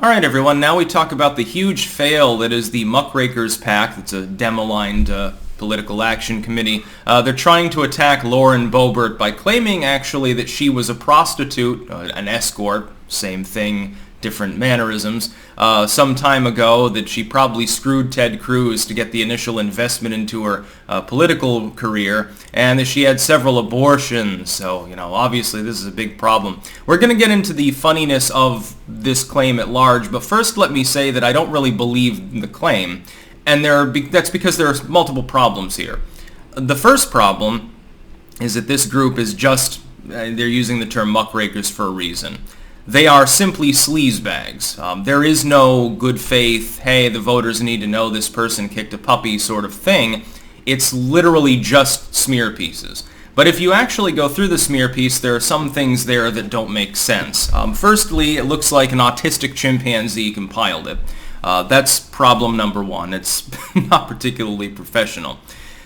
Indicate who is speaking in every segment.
Speaker 1: Alright everyone, now we talk about the huge fail that is the Muckrakers PAC. It's a Dem-aligned political action committee. They're trying to attack Laurenboebert by claiming actually that she was a prostitute, an escort, same thing, different mannerisms, some time ago, that she probably screwed Ted Cruz to get the initial investment into her political career, and that she had several abortions. So, obviously this is a big problem. We're going to get into the funniness of this claim at large, but first let me say that I don't really believe the claim, and that's because there are multiple problems here. The first problem is that this group is just, they're using the term muckrakers for a reason. They are simply sleazebags. There is no good faith, hey, the voters need to know this person kicked a puppy sort of thing. It's literally just smear pieces. But if you actually go through the smear piece, there are some things there that don't make sense. Firstly, it looks like an autistic chimpanzee compiled it. That's problem number one. It's not particularly professional.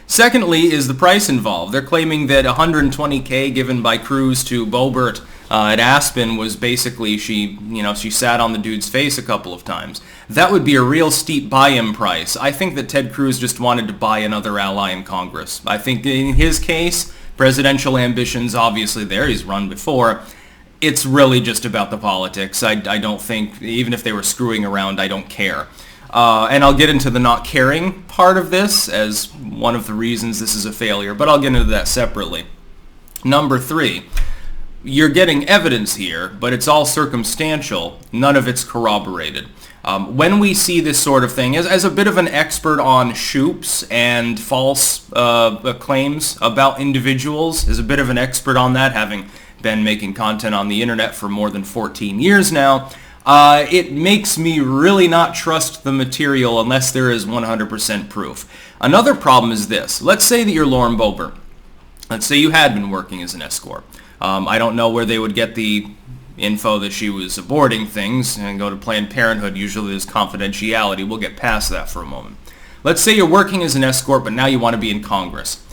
Speaker 1: Secondly is the price involved. They're claiming that $120K given by Cruz to Boebert at Aspen was basically she sat on the dude's face a couple of times. That would be a real steep buy-in price. I think that Ted Cruz just wanted to buy another ally in Congress. I think in his case, presidential ambitions obviously there. He's run before. It's really just about the politics. I don't think, even if they were screwing around, I don't care. And I'll get into the not caring part of this as one of the reasons this is a failure, but I'll get into that separately. Number three, you're getting evidence here, but it's all circumstantial. None of it's corroborated. When we see this sort of thing, as a bit of an expert on SHIBs and false claims about individuals, as a bit of an expert on that, having been making content on the internet for more than 14 years now, it makes me really not trust the material unless there is 100% proof. Another problem is this. Let's say that you're Laurenboebert. Let's say you had been working as an escort. I don't know where they would get the info that she was aborting things and go to Planned Parenthood. Usually there's confidentiality. We'll get past that for a moment. Let's say you're working as an escort, but now you want to be in Congress.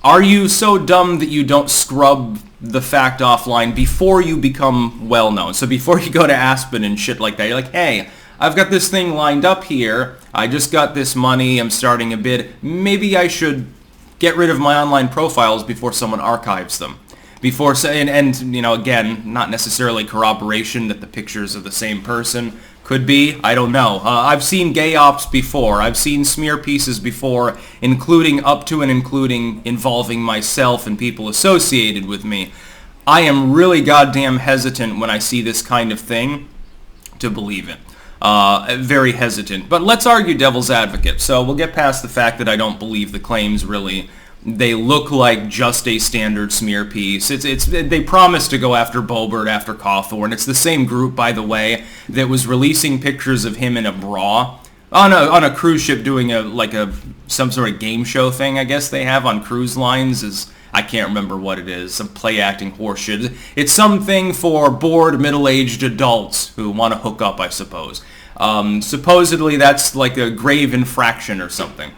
Speaker 1: Are you so dumb that you don't scrub the fact offline before you become well-known? So before you go to Aspen and shit like that, you're like, hey, I've got this thing lined up here. I just got this money. I'm starting a bid. Maybe I should get rid of my online profiles before someone archives them. Before saying, and again, not necessarily corroboration that the pictures of the same person. Could be. I don't know. I've seen gay ops before. I've seen smear pieces before, including up to and including involving myself and people associated with me. I am really goddamn hesitant when I see this kind of thing to believe it. Very hesitant. But let's argue devil's advocate. So we'll get past the fact that I don't believe the claims really. They look like just a standard smear piece. They promised to go after Boebert, after Cawthorn. It's the same group, by the way, that was releasing pictures of him in a bra on a cruise ship doing some sort of game show thing. I guess they have on cruise lines. I can't remember what it is. Some play acting horseshit. It's something for bored middle-aged adults who want to hook up, I suppose. Supposedly that's like a grave infraction or something.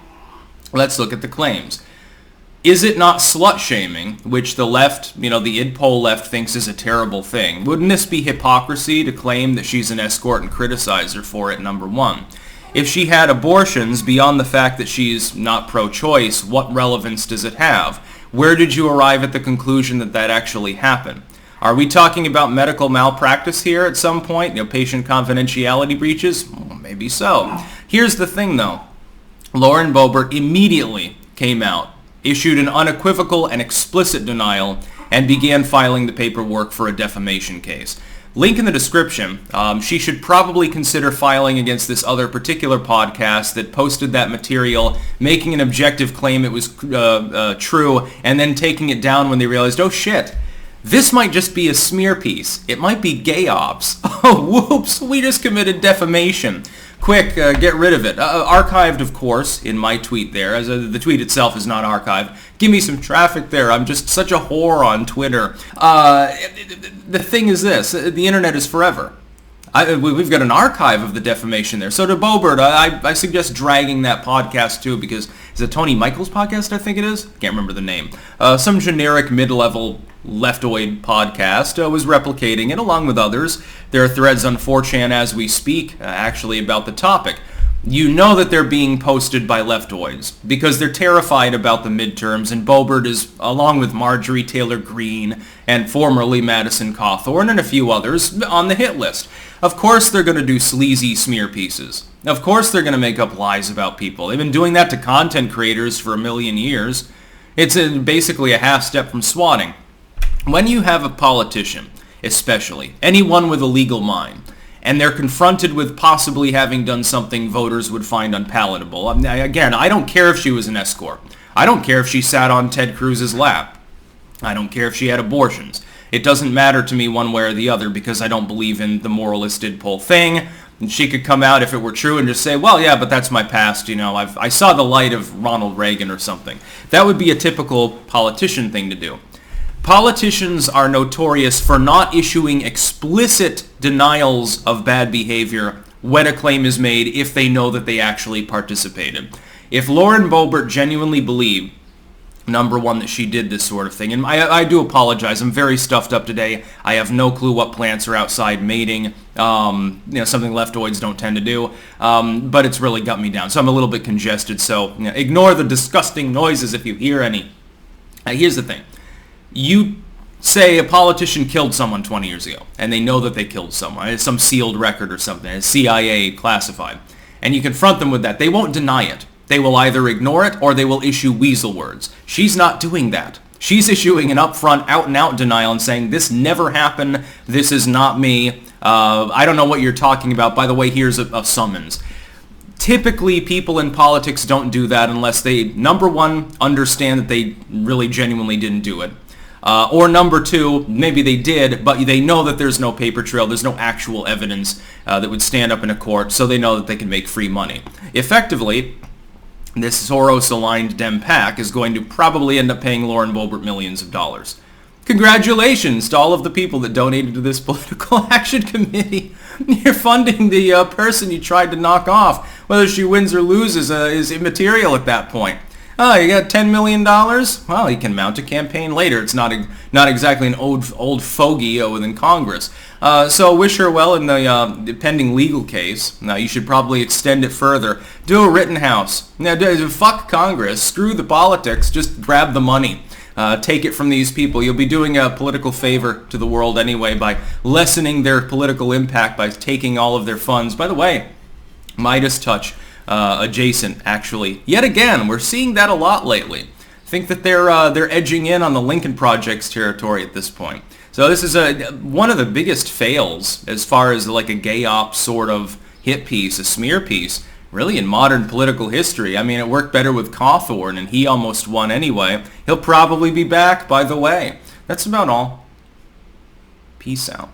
Speaker 1: Let's look at the claims. Is it not slut-shaming, which the left, the idpol left thinks is a terrible thing? Wouldn't this be hypocrisy to claim that she's an escort and criticize her for it, number one? If she had abortions, beyond the fact that she's not pro-choice, what relevance does it have? Where did you arrive at the conclusion that that actually happened? Are we talking about medical malpractice here at some point? Patient confidentiality breaches? Well, maybe so. Here's the thing, though. Laurenboebert immediately came out, issued an unequivocal and explicit denial, and began filing the paperwork for a defamation case. Link in the description. She should probably consider filing against this other particular podcast that posted that material, making an objective claim it was true, and then taking it down when they realized, oh shit, this might just be a smear piece. It might be gay ops. Oh, whoops, we just committed defamation. Quick, get rid of it. Archived, of course, in my tweet there. As the tweet itself is not archived. Give me some traffic there. I'm just such a whore on Twitter. The thing is this. The internet is forever. We've got an archive of the defamation there. So to Boebert, I suggest dragging that podcast too, because is it Tony Michael's podcast? I think it is. Can't remember the name. Some generic mid-level Leftoid podcast was replicating it along with others. There are threads on 4chan as we speak, actually about the topic. You know that they're being posted by leftoids because they're terrified about the midterms, and Boebert is, along with Marjorie Taylor Greene and formerly Madison Cawthorn and a few others, on the hit list. Of course they're going to do sleazy smear pieces. Of course they're going to make up lies about people. They've been doing that to content creators for a million years. It's basically a half step from swatting. When you have a politician, especially, anyone with a legal mind, and they're confronted with possibly having done something voters would find unpalatable. Again, I don't care if she was an escort. I don't care if she sat on Ted Cruz's lap. I don't care if she had abortions. It doesn't matter to me one way or the other because I don't believe in the moralist did poll thing. And she could come out if it were true and just say, well, yeah, but that's my past. You know, I saw the light of Ronald Reagan or something. That would be a typical politician thing to do. Politicians are notorious for not issuing explicit denials of bad behavior when a claim is made if they know that they actually participated. If Laurenboebert genuinely believed, number one, that she did this sort of thing, and I do apologize, I'm very stuffed up today. I have no clue what plants are outside mating, something leftoids don't tend to do, but it's really got me down. So I'm a little bit congested, so ignore the disgusting noises if you hear any. Here's the thing. You say a politician killed someone 20 years ago, and they know that they killed someone. It's some sealed record or something. It's CIA classified. And you confront them with that. They won't deny it. They will either ignore it or they will issue weasel words. She's not doing that. She's issuing an upfront, out-and-out denial and saying, this never happened. This is not me. I don't know what you're talking about. By the way, here's a summons. Typically, people in politics don't do that unless they, number one, understand that they really genuinely didn't do it. Or number two, maybe they did, but they know that there's no paper trail, there's no actual evidence that would stand up in a court, so they know that they can make free money. Effectively, this Soros-aligned Dem PAC is going to probably end up paying Laurenboebert millions of dollars. Congratulations to all of the people that donated to this political action committee. You're funding the person you tried to knock off. Whether she wins or loses is immaterial at that point. Oh, you got $10 million? Well, you can mount a campaign later. It's not exactly an old fogey within Congress. So wish her well in the pending legal case. Now, you should probably extend it further. Do a Rittenhouse. Now, fuck Congress. Screw the politics. Just grab the money. Take it from these people. You'll be doing a political favor to the world anyway by lessening their political impact by taking all of their funds. By the way, Midas touch. Adjacent, actually. Yet again, we're seeing that a lot lately. I think that they're edging in on the Lincoln Project's territory at this point. So this is one of the biggest fails as far as like a gay op sort of hit piece, a smear piece, really in modern political history. I mean, it worked better with Cawthorn, and he almost won anyway. He'll probably be back, by the way. That's about all. Peace out.